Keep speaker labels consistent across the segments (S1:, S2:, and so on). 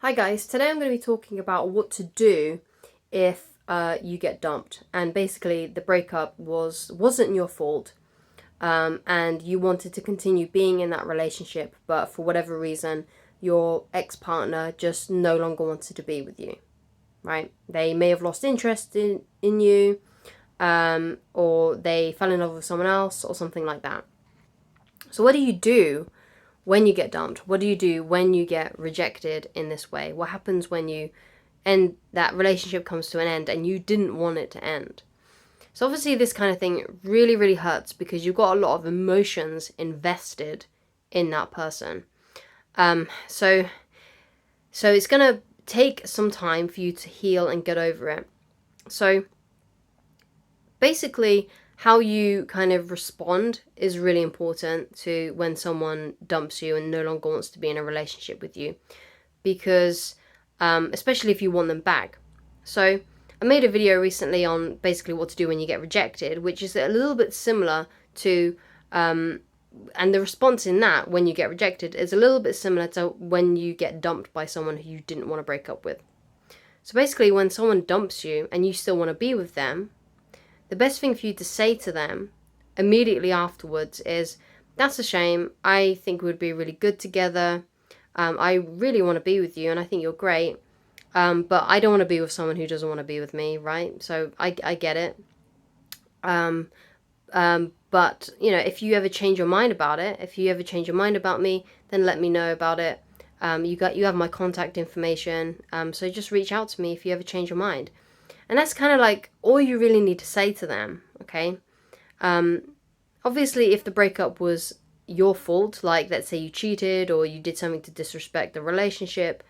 S1: Hi guys, today I'm going to be talking about what to do if you get dumped and basically the breakup wasn't your fault, and you wanted to continue being in that relationship, but for whatever reason your ex-partner just no longer wanted to be with you, right? They may have lost interest in you, or they fell in love with someone else or something like that. So what do you do when you get dumped? What do you do when you get rejected in this way? What happens when you end that relationship, comes to an end and you didn't want it to end? So obviously this kind of thing really, really hurts because you've got a lot of emotions invested in that person. So it's gonna take some time for you to heal and get over it. So basically, how you kind of respond is really important to when someone dumps you and no longer wants to be in a relationship with you, because especially if you want them back. So I made a video recently on basically what to do when you get rejected, which is a little bit similar to and the response in that when you get rejected is a little bit similar to when you get dumped by someone who you didn't want to break up with. So basically, when someone dumps you and you still want to be with them, the best thing for you to say to them immediately afterwards is, that's a shame, I think we would be really good together, I really want to be with you and I think you're great, but I don't want to be with someone who doesn't want to be with me, right? So I get it. But, if you ever change your mind about it, if you ever change your mind about me, then let me know about it. You have my contact information, so just reach out to me if you ever change your mind. And that's kind of like all you really need to say to them, okay? Obviously, if the breakup was your fault, like let's say you cheated or you did something to disrespect the relationship,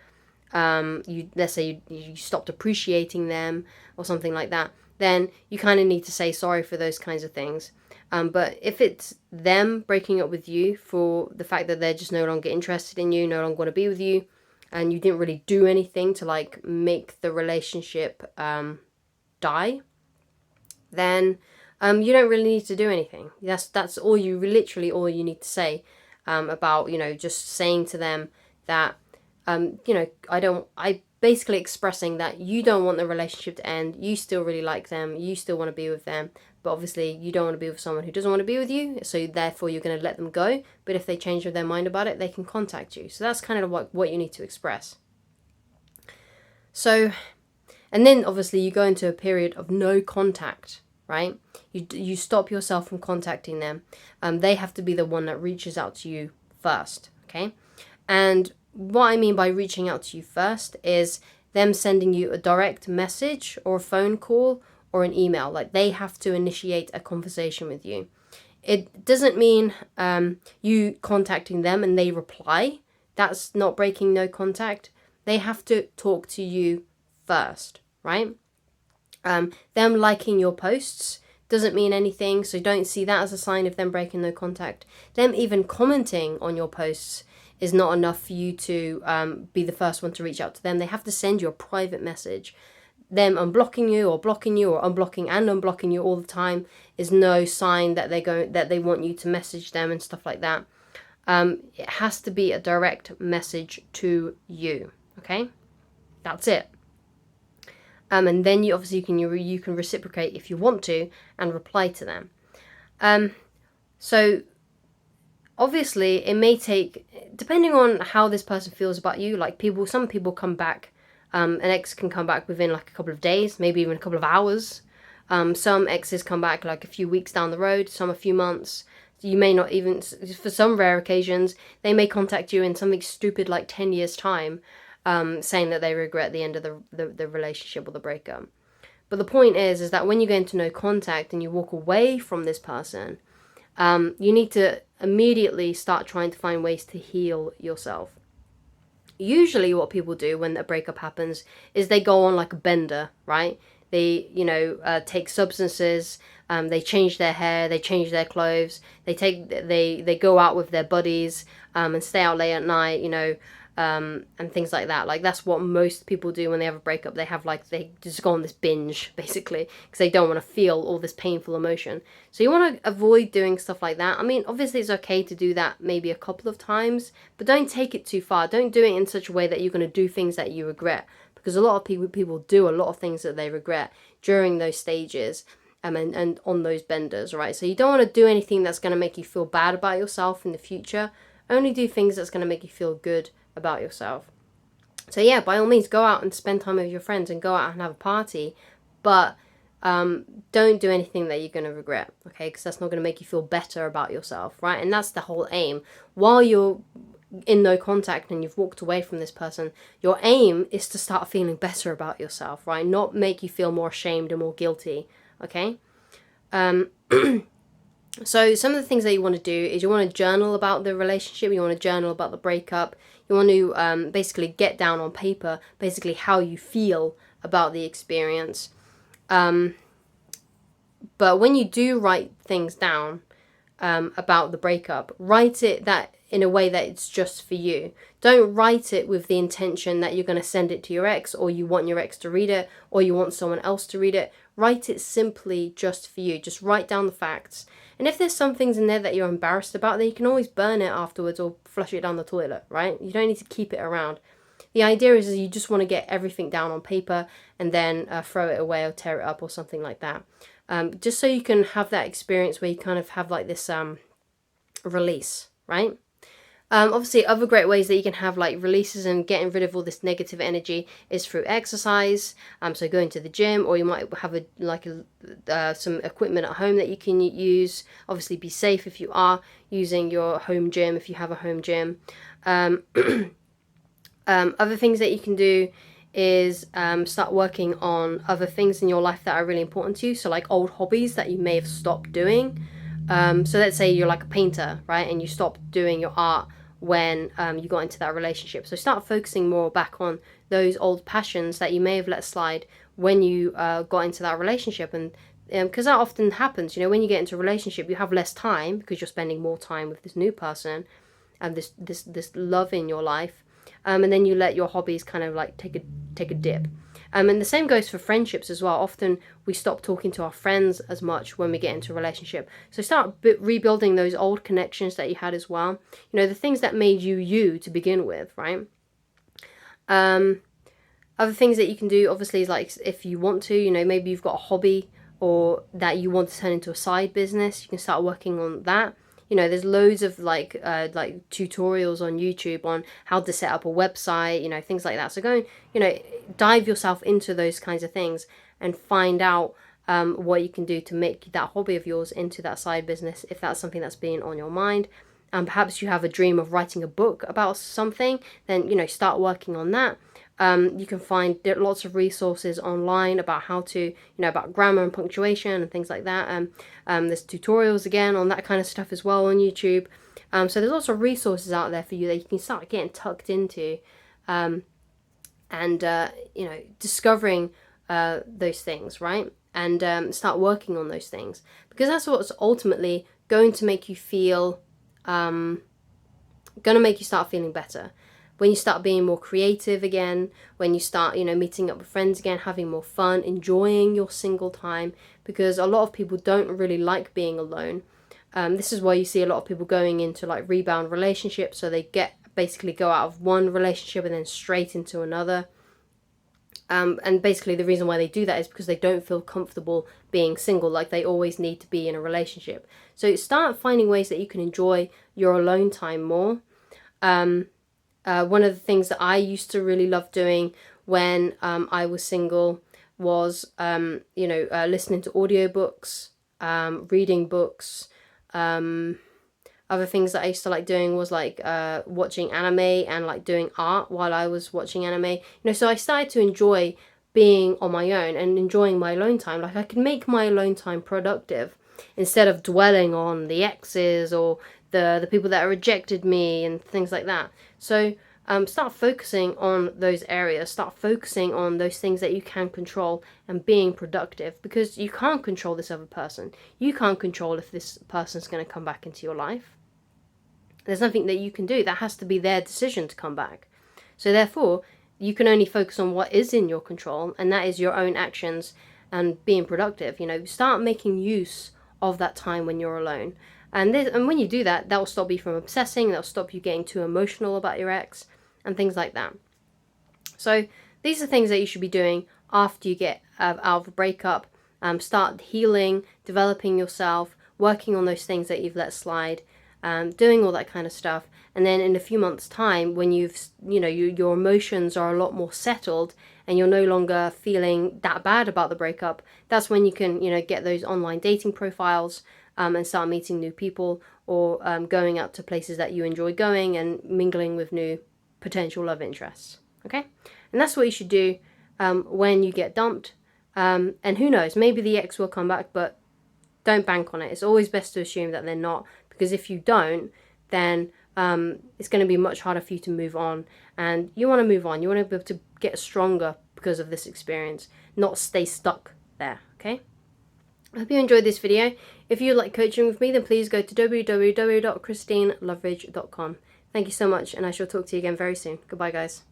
S1: let's say you stopped appreciating them or something like that, then you kind of need to say sorry for those kinds of things. But if it's them breaking up with you for the fact that they're just no longer interested in you, no longer want to be with you, and you didn't really do anything to like make the relationship die, then you don't really need to do anything. That's all you literally all you need to say about just saying to them that I basically expressing that you don't want the relationship to end. You still really like them. You still want to be with them. But obviously you don't want to be with someone who doesn't want to be with you. So therefore you're going to let them go. But if they change their mind about it, they can contact you. So that's kind of what you need to express. So, and then obviously you go into a period of no contact, right? You stop yourself from contacting them. They have to be the one that reaches out to you first, okay? And what I mean by reaching out to you first is them sending you a direct message or a phone call or an email. Like they have to initiate a conversation with you. It doesn't mean you contacting them and they reply. That's not breaking no contact. They have to talk to you first, right? Them liking your posts doesn't mean anything, so don't see that as a sign of them breaking no contact. Them even commenting on your posts is not enough for you to be the first one to reach out to them. They have to send you a private message. Them unblocking you or blocking you or unblocking and unblocking you all the time is no sign that they want you to message them and stuff like that. It has to be a direct message to you. Okay, that's it. And then you can reciprocate if you want to and reply to them. So obviously it may take, depending on how this person feels about you, like some people come back, an ex can come back within like a couple of days, maybe even a couple of hours. Some exes come back like a few weeks down the road, some a few months. You may not even, for some rare occasions, they may contact you in something stupid like 10 years time, saying that they regret the end of the relationship or the breakup. But the point is that when you get into no contact and you walk away from this person, you need to immediately start trying to find ways to heal yourself. Usually what people do when a breakup happens is they go on like a bender, right? They, take substances, they change their hair, they change their clothes, they go out with their buddies, and stay out late at night, and things like that. Like, that's what most people do when they have a breakup. They have like, they just go on this binge, basically, because they don't want to feel all this painful emotion. So you want to avoid doing stuff like that. I mean, obviously it's okay to do that maybe a couple of times, but don't take it too far. Don't do it in such a way that you're going to do things that you regret, because a lot of people do a lot of things that they regret during those stages, and on those benders, right? So you don't want to do anything that's going to make you feel bad about yourself in the future. Only do things that's going to make you feel good about yourself. So yeah, by all means, go out and spend time with your friends and go out and have a party, but don't do anything that you're going to regret, okay? Because that's not going to make you feel better about yourself, right? And that's the whole aim. While you're in no contact and you've walked away from this person, your aim is to start feeling better about yourself, right? Not make you feel more ashamed and more guilty, okay? So some of the things that you want to do is you want to journal about the relationship, you want to journal about the breakup, you want to basically get down on paper basically how you feel about the experience. But when you do write things down about the breakup, write it that in a way that it's just for you. Don't write it with the intention that you're going to send it to your ex, or you want your ex to read it, or you want someone else to read it. Write it simply just for you. Just write down the facts. And if there's some things in there that you're embarrassed about, then you can always burn it afterwards or flush it down the toilet, right? You don't need to keep it around. The idea is you just want to get everything down on paper and then throw it away or tear it up or something like that. Just so you can have that experience where you kind of have like this release, right? Obviously, other great ways that you can have like releases and getting rid of all this negative energy is through exercise. So going to the gym, or you might have some equipment at home that you can use. Obviously, be safe if you are using your home gym, if you have a home gym. Other things that you can do is start working on other things in your life that are really important to you. So like old hobbies that you may have stopped doing. So let's say you're like a painter, right? And you stopped doing your art when you got into that relationship. So start focusing more back on those old passions that you may have let slide when you got into that relationship. And because that often happens, when you get into a relationship, you have less time because you're spending more time with this new person and this love in your life. And then you let your hobbies kind of like take a dip. And the same goes for friendships as well. Often we stop talking to our friends as much when we get into a relationship. So start rebuilding those old connections that you had as well. The things that made you to begin with, right? Other things that you can do, obviously, is like if you want to, maybe you've got a hobby or that you want to turn into a side business, you can start working on that. There's loads of like tutorials on YouTube on how to set up a website, things like that. So go and, dive yourself into those kinds of things and find out what you can do to make that hobby of yours into that side business, if that's something that's been on your mind. Perhaps you have a dream of writing a book about something, then, start working on that. You can find lots of resources online about how to, about grammar and punctuation and things like that. There's tutorials again on that kind of stuff as well on YouTube. So there's lots of resources out there for you that you can start getting tucked into, and discovering those things, right? And start working on those things, because that's what's ultimately going to make you feel, going to make you start feeling better. When you start being more creative again, when you start, meeting up with friends again, having more fun, enjoying your single time, because a lot of people don't really like being alone. This is why you see a lot of people going into like rebound relationships, so they basically go out of one relationship and then straight into another. And basically the reason why they do that is because they don't feel comfortable being single, like they always need to be in a relationship. So start finding ways that you can enjoy your alone time more. One of the things that I used to really love doing when I was single was, listening to audiobooks, reading books. Other things that I used to like doing was like watching anime and like doing art while I was watching anime. So I started to enjoy being on my own and enjoying my alone time. Like I could make my alone time productive instead of dwelling on the exes or the people that rejected me and things like that. So start focusing on those areas, start focusing on those things that you can control and being productive, because you can't control this other person. You can't control if this person's going to come back into your life. There's nothing that you can do. That has to be their decision to come back. So therefore, you can only focus on what is in your control, and that is your own actions and being productive. You know, start making use of that time when you're alone. And when you do that, that will stop you from obsessing, that'll stop you getting too emotional about your ex, and things like that. So these are things that you should be doing after you get out of a breakup. Start healing, developing yourself, working on those things that you've let slide, doing all that kind of stuff. And then in a few months' time, when your emotions are a lot more settled and you're no longer feeling that bad about the breakup, that's when you can, get those online dating profiles, and start meeting new people, or going out to places that you enjoy going and mingling with new potential love interests. Okay? And that's what you should do when you get dumped. And who knows, maybe the ex will come back, but don't bank on it. It's always best to assume that they're not, because if you don't, then it's going to be much harder for you to move on. And you want to move on. You want to be able to get stronger because of this experience, not stay stuck there. Okay? I hope you enjoyed this video. If you'd like coaching with me, then please go to www.christineloveridge.com. Thank you so much, and I shall talk to you again very soon. Goodbye, guys.